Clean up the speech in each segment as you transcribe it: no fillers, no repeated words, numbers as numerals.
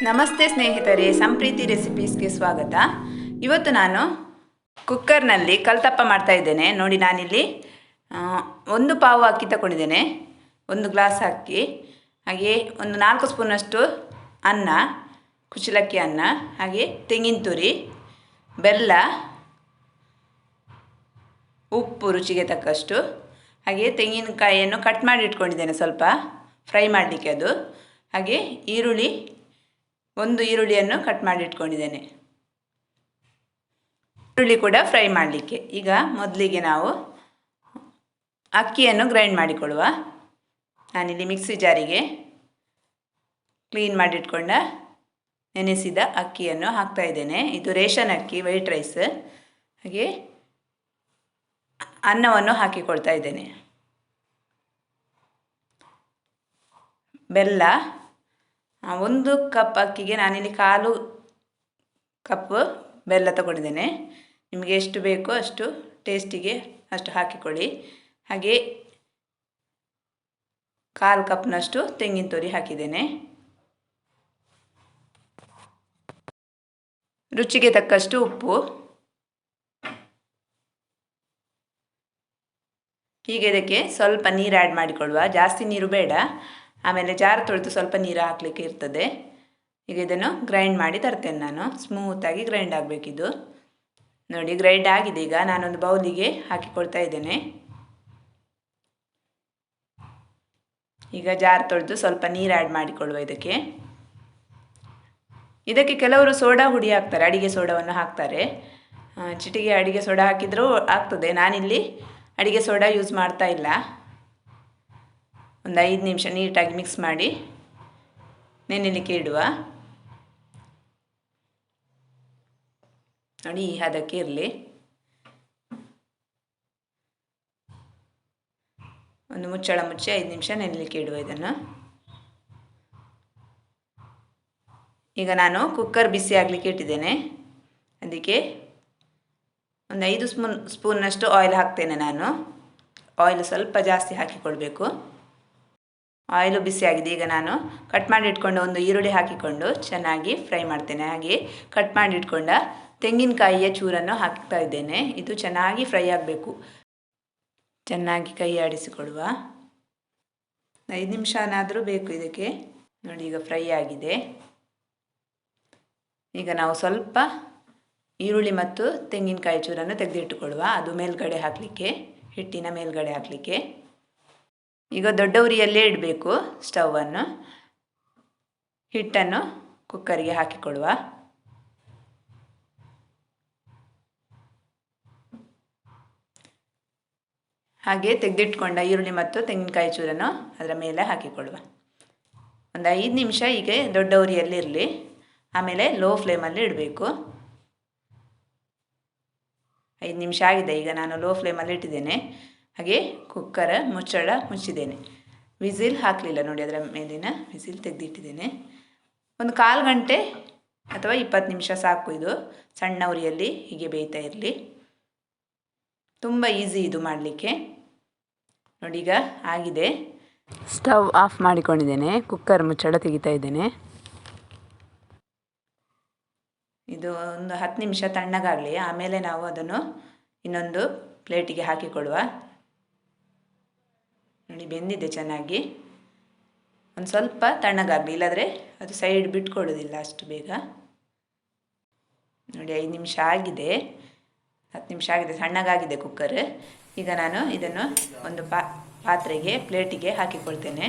ನಮಸ್ತೆ ಸ್ನೇಹಿತರೆ, ಸಂಪ್ರೀತಿ ರೆಸಿಪೀಸ್ಗೆ ಸ್ವಾಗತ. ಇವತ್ತು ನಾನು ಕುಕ್ಕರ್ನಲ್ಲಿ ಕಲ್ತಪ್ಪ ಮಾಡ್ತಾ ಇದ್ದೇನೆ. ನೋಡಿ, ನಾನಿಲ್ಲಿ ಒಂದು ಪಾವು ಅಕ್ಕಿ ತಗೊಂಡಿದ್ದೇನೆ, ಒಂದು ಗ್ಲಾಸ್ ಅಕ್ಕಿ, ಹಾಗೆ ಒಂದು 4 ಸ್ಪೂನಷ್ಟು ಅನ್ನ, ಕುಚ್ಚಲಕ್ಕಿ ಅನ್ನ, ಹಾಗೆ ತೆಂಗಿನ ತುರಿ, ಬೆಲ್ಲ, ಉಪ್ಪು ರುಚಿಗೆ ತಕ್ಕಷ್ಟು, ಹಾಗೆ ತೆಂಗಿನಕಾಯಿಯನ್ನು ಕಟ್ ಮಾಡಿ ಇಟ್ಕೊಂಡಿದ್ದೇನೆ ಸ್ವಲ್ಪ ಫ್ರೈ ಮಾಡಲಿಕ್ಕೆ ಅದು, ಹಾಗೆ ಒಂದು ಈರುಳ್ಳಿಯನ್ನು ಕಟ್ ಮಾಡಿ ಇಟ್ಕೊಂಡಿದ್ದೇನೆ, ಈರುಳ್ಳಿ ಕೂಡ ಫ್ರೈ ಮಾಡಲಿಕ್ಕೆ. ಈಗ ಮೊದಲಿಗೆ ನಾವು ಅಕ್ಕಿಯನ್ನು ಗ್ರೈಂಡ್ ಮಾಡಿಕೊಳ್ಳುವ. ನಾನಿಲ್ಲಿ ಮಿಕ್ಸಿ ಜಾರಿಗೆ ಕ್ಲೀನ್ ಮಾಡಿಟ್ಕೊಂಡ ನೆನೆಸಿದ ಅಕ್ಕಿಯನ್ನು ಹಾಕ್ತಾ ಇದ್ದೇನೆ. ಇದು ರೇಷನ್ ಅಕ್ಕಿ, ವೈಟ್ ರೈಸ್. ಹಾಗೆ ಅನ್ನವನ್ನು ಹಾಕಿಕೊಳ್ತಾ ಇದ್ದೇನೆ. ಬೆಲ್ಲ, 1 ಕಪ್ ಅಕ್ಕಿಗೆ ನಾನಿಲ್ಲಿ 1/4 ಕಪ್ ಬೆಲ್ಲ ತಗೊಂಡಿದ್ದೇನೆ. ನಿಮಗೆ ಎಷ್ಟು ಬೇಕೋ ಅಷ್ಟು ಟೇಸ್ಟಿಗೆ ಅಷ್ಟು ಹಾಕಿಕೊಳ್ಳಿ. ಹಾಗೆ 1/4 ಕಪ್ನಷ್ಟು ತೆಂಗಿನ ತುರಿ ಹಾಕಿದ್ದೇನೆ. ರುಚಿಗೆ ತಕ್ಕಷ್ಟು ಉಪ್ಪು. ಹೀಗೆ ಇದಕ್ಕೆ ಸ್ವಲ್ಪ ನೀರು ಆ್ಯಡ್ ಮಾಡಿಕೊಳ್ಳುವ, ಜಾಸ್ತಿ ನೀರು ಬೇಡ, ಆಮೇಲೆ ಜಾರು ತೊಳೆದು ಸ್ವಲ್ಪ ನೀರು ಹಾಕಲಿಕ್ಕೆ ಇರ್ತದೆ. ಈಗ ಇದನ್ನು ಗ್ರೈಂಡ್ ಮಾಡಿ ತರ್ತೇನೆ ನಾನು. ಸ್ಮೂತಾಗಿ ಗ್ರೈಂಡ್ ಆಗಬೇಕಿದು. ನೋಡಿ, ಗ್ರೈಂಡ್ ಆಗಿದೆ. ಈಗ ನಾನೊಂದು ಬೌಲಿಗೆ ಹಾಕಿಕೊಳ್ತಾ ಇದ್ದೇನೆ. ಈಗ ಜಾರು ತೊಳೆದು ಸ್ವಲ್ಪ ನೀರು ಆ್ಯಡ್ ಮಾಡಿಕೊಳ್ಳುವ ಇದಕ್ಕೆ ಕೆಲವರು ಸೋಡಾ ಹುಡಿ ಹಾಕ್ತಾರೆ, ಅಡಿಗೆ ಸೋಡಾವನ್ನು ಹಾಕ್ತಾರೆ. ಚಿಟಿಗೆ ಅಡಿಗೆ ಸೋಡಾ ಹಾಕಿದರೂ ಆಗ್ತದೆ. ನಾನಿಲ್ಲಿ ಅಡಿಗೆ ಸೋಡಾ ಯೂಸ್ ಮಾಡ್ತಾ ಇಲ್ಲ. ಒಂದು 5 ನಿಮಿಷ ನೀಟಾಗಿ ಮಿಕ್ಸ್ ಮಾಡಿ ನೆನೆಯಲಿಕ್ಕೆ ಇಡುವ. ನೋಡಿ, ಈ ಹದಕ್ಕೆ ಇರಲಿ. ಒಂದು ಮುಚ್ಚಳ ಮುಚ್ಚಿ 5 ನಿಮಿಷ ನೆನೆಯಲಿಕ್ಕೆ ಇಡುವ ಇದನ್ನು. ಈಗ ನಾನು ಕುಕ್ಕರ್ ಬಿಸಿ ಆಗಲಿಕ್ಕೆ ಇಟ್ಟಿದ್ದೇನೆ. ಅದಕ್ಕೆ ಒಂದು 5 ಸ್ಪೂನ್ನಷ್ಟು ಆಯಿಲ್ ಹಾಕ್ತೇನೆ ನಾನು. ಆಯಿಲ್ ಸ್ವಲ್ಪ ಜಾಸ್ತಿ ಹಾಕಿಕೊಳ್ಬೇಕು. ಆಯಿಲು ಬಿಸಿ ಆಗಿದೆ. ಈಗ ನಾನು ಕಟ್ ಮಾಡಿ ಇಟ್ಕೊಂಡು ಒಂದು ಈರುಳ್ಳಿ ಹಾಕಿಕೊಂಡು ಚೆನ್ನಾಗಿ ಫ್ರೈ ಮಾಡ್ತೇನೆ. ಹಾಗೆ ಕಟ್ ಮಾಡಿ ಇಟ್ಕೊಂಡ ತೆಂಗಿನಕಾಯಿಯ ಚೂರನ್ನು ಹಾಕ್ತಾ ಇದ್ದೇನೆ. ಇದು ಚೆನ್ನಾಗಿ ಫ್ರೈ ಆಗಬೇಕು. ಚೆನ್ನಾಗಿ ಕೈ ಆಡಿಸಿಕೊಡುವ. 5 ನಿಮಿಷನಾದರೂ ಬೇಕು ಇದಕ್ಕೆ. ನೋಡಿ, ಈಗ ಫ್ರೈ ಆಗಿದೆ. ಈಗ ನಾವು ಸ್ವಲ್ಪ ಈರುಳ್ಳಿ ಮತ್ತು ತೆಂಗಿನಕಾಯಿ ಚೂರನ್ನು ತೆಗೆದಿಟ್ಟುಕೊಳ್ಳುವ. ಅದು ಮೇಲ್ಗಡೆ ಹಾಕಲಿಕ್ಕೆ, ಹಿಟ್ಟಿನ ಮೇಲ್ಗಡೆ ಹಾಕಲಿಕ್ಕೆ. ಈಗ ದೊಡ್ಡ ಉರಿಯಲ್ಲೇ ಇಡಬೇಕು ಸ್ಟವನ್ನು. ಹಿಟ್ಟನ್ನು ಕುಕ್ಕರಿಗೆ ಹಾಕಿಕೊಳ್ಳುವ. ಹಾಗೆ ತೆಗೆದಿಟ್ಕೊಂಡ ಈರುಳ್ಳಿ ಮತ್ತು ತೆಂಗಿನಕಾಯಿ ಚೂರನ್ನು ಅದರ ಮೇಲೆ ಹಾಕಿಕೊಳ್ಳುವ. ಒಂದು 5 ನಿಮಿಷ ಹೀಗೆ ದೊಡ್ಡ ಉರಿಯಲ್ಲಿರಲಿ. ಆಮೇಲೆ ಲೋ ಫ್ಲೇಮಲ್ಲಿ ಇಡಬೇಕು. 5 ನಿಮಿಷ ಆಗಿದೆ. ಈಗ ನಾನು ಲೋ ಫ್ಲೇಮಲ್ಲಿ ಇಟ್ಟಿದ್ದೇನೆ. ಹಾಗೆ ಕುಕ್ಕರ್ ಮುಚ್ಚಳ ಮುಚ್ಚಿದ್ದೇನೆ. ವಿಸಿಲ್ ಹಾಕಲಿಲ್ಲ ನೋಡಿ, ಅದರ ಮೇಲಿನ ವಿಸಿಲ್ ತೆಗೆದಿಟ್ಟಿದ್ದೇನೆ. ಒಂದು 1/4 ಗಂಟೆ ಅಥವಾ 20 ನಿಮಿಷ ಸಾಕು. ಇದು ಸಣ್ಣ ಉರಿಯಲ್ಲಿ ಹೀಗೆ ಬೇಯ್ತಾ ಇರಲಿ. ತುಂಬ ಈಸಿ ಇದು ಮಾಡಲಿಕ್ಕೆ. ನೋಡಿ, ಈಗ ಆಗಿದೆ. ಸ್ಟವ್ ಆಫ್ ಮಾಡಿಕೊಂಡಿದ್ದೇನೆ. ಕುಕ್ಕರ್ ಮುಚ್ಚಳ ತೆಗಿತಾ ಇದ್ದೇನೆ. ಇದು ಒಂದು 10 ನಿಮಿಷ ತಣ್ಣಗಾಗಲಿ. ಆಮೇಲೆ ನಾವು ಅದನ್ನು ಇನ್ನೊಂದು ಪ್ಲೇಟಿಗೆ ಹಾಕಿಕೊಳ್ಳುವ. ನೋಡಿ, ಬೆಂದಿದೆ ಚೆನ್ನಾಗಿ. ಒಂದು ಸ್ವಲ್ಪ ತಣ್ಣಗಾಗಲಿ, ಇಲ್ಲಾಂದರೆ ಅದು ಸೈಡ್ ಬಿಟ್ಕೊಳ್ಳೋದಿಲ್ಲ ಅಷ್ಟು ಬೇಗ. ನೋಡಿ, 5 ನಿಮಿಷ ಆಗಿದೆ, 10 ನಿಮಿಷ ಆಗಿದೆ, ತಣ್ಣಗಾಗಿದೆ ಕುಕ್ಕರ್. ಈಗ ನಾನು ಇದನ್ನು ಒಂದು ಪಾತ್ರೆಗೆ, ಪ್ಲೇಟಿಗೆ ಹಾಕಿಕೊಳ್ತೇನೆ.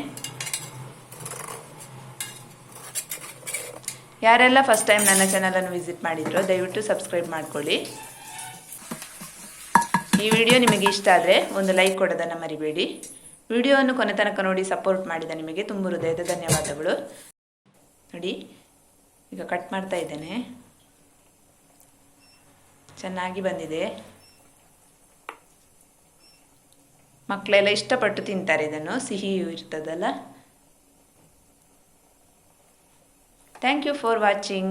ಯಾರೆಲ್ಲ ಫಸ್ಟ್ ಟೈಮ್ ನನ್ನ ಚಾನಲನ್ನು ವಿಸಿಟ್ ಮಾಡಿದ್ರೋ ದಯವಿಟ್ಟು ಸಬ್ಸ್ಕ್ರೈಬ್ ಮಾಡಿಕೊಳ್ಳಿ. ಈ ವಿಡಿಯೋ ನಿಮಗೆ ಇಷ್ಟ ಆದರೆ ಒಂದು ಲೈಕ್ ಕೊಡೋದನ್ನು ಮರಿಬೇಡಿ. ವಿಡಿಯೋವನ್ನು ಕೊನೆ ತನಕ ನೋಡಿ ಸಪೋರ್ಟ್ ಮಾಡಿದ ನಿಮಗೆ ತುಂಬ ಹೃದಯದ ಧನ್ಯವಾದಗಳು. ನೋಡಿ, ಈಗ ಕಟ್ ಮಾಡ್ತಾ ಇದ್ದೇನೆ. ಚೆನ್ನಾಗಿ ಬಂದಿದೆ. ಮಕ್ಕಳೆಲ್ಲ ಇಷ್ಟಪಟ್ಟು ತಿಂತಾರೆ ಇದನ್ನು, ಸಿಹಿ ಇರ್ತದಲ್ಲ. Thank you for watching.